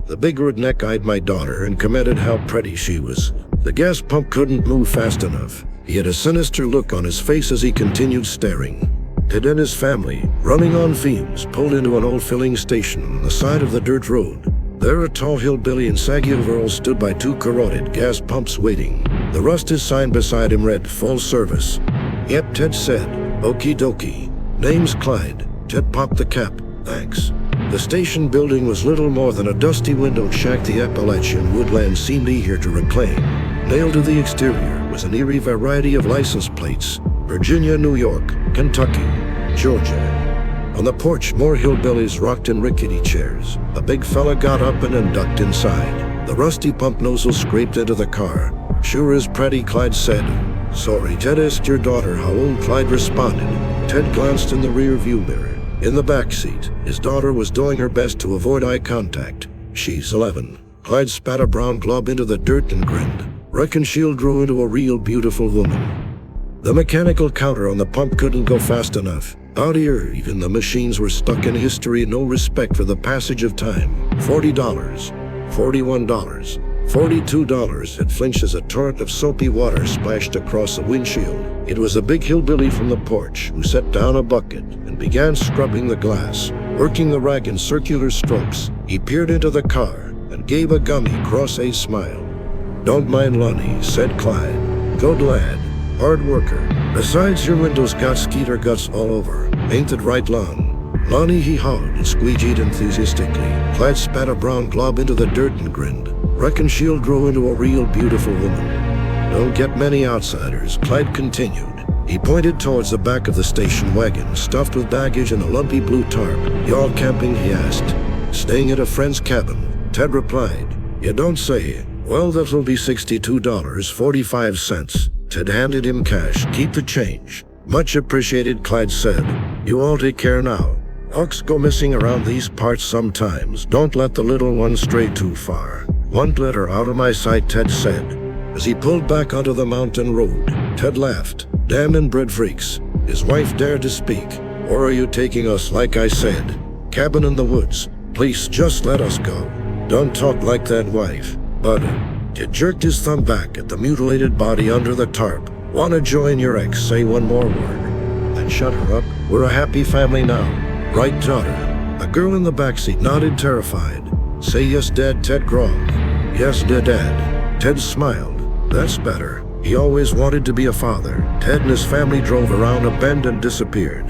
The big redneck eyed my daughter and commented how pretty she was. The gas pump couldn't move fast enough. He had a sinister look on his face as he continued staring. Ted and his family, running on fumes, pulled into an old filling station on the side of the dirt road. There, a tall hillbilly in saggy overalls stood by two corroded gas pumps waiting. The rusted sign beside him read, "Full service." "Yep," Ted said. "Okie dokie. Name's Clyde." Ted popped the cap. "Thanks." The station building was little more than a dusty windowed shack the Appalachian woodland seemed eager to reclaim. Nailed to the exterior was an eerie variety of license plates: Virginia, New York, Kentucky, Georgia. On the porch, more hillbillies rocked in rickety chairs. A big fella got up and ducked inside. The rusty pump nozzle scraped into the car. "Sure is pretty," Clyde said. "Sorry." Ted asked your daughter how old. Clyde responded. Ted glanced in the rear view mirror. In the back seat, his daughter was doing her best to avoid eye contact. "She's 11. Clyde spat a brown glob into the dirt and grinned. "Reckon she'll grow into a real beautiful woman." The mechanical counter on the pump couldn't go fast enough. Out here, even the machines were stuck in history, no respect for the passage of time. $40, $41, $42. It flinched as a torrent of soapy water splashed across the windshield. It was a big hillbilly from the porch who set down a bucket and began scrubbing the glass. Working the rag in circular strokes, he peered into the car and gave a gummy cross-eyed smile. "Don't mind Lonnie," said Clyde. "Good lad. Hard worker. Besides, your window's got skeeter guts all over. Ain't it right, Lon?" "Lonnie," he hollered and squeegeed enthusiastically. Clyde spat a brown glob into the dirt and grinned. "Reckon she'll grow into a real beautiful woman." "Don't get many outsiders," Clyde continued. He pointed towards the back of the station wagon, stuffed with baggage and a lumpy blue tarp. "Y'all camping?" he asked. "Staying at a friend's cabin," Ted replied. "You don't say. Well, that'll be $62.45. Ted handed him cash. "Keep the change." "Much appreciated," Clyde said. "You all take care now. Hawks go missing around these parts sometimes. Don't let the little one stray too far." "Won't let her out of my sight," Ted said. As he pulled back onto the mountain road, Ted laughed. "Damn inbred freaks." His wife dared to speak. "Or are you taking us like I said? Cabin in the woods. Please just let us go." "Don't talk like that, wife." "But..." Ted jerked his thumb back at the mutilated body under the tarp. "Wanna join your ex? Say one more word." "Then shut her up. We're a happy family now. Right, daughter?" A girl in the backseat nodded, terrified. "Say yes, Dad," Ted groaned. "Yes, Dad." Ted smiled. "That's better." He always wanted to be a father. Ted and his family drove around a bend and disappeared.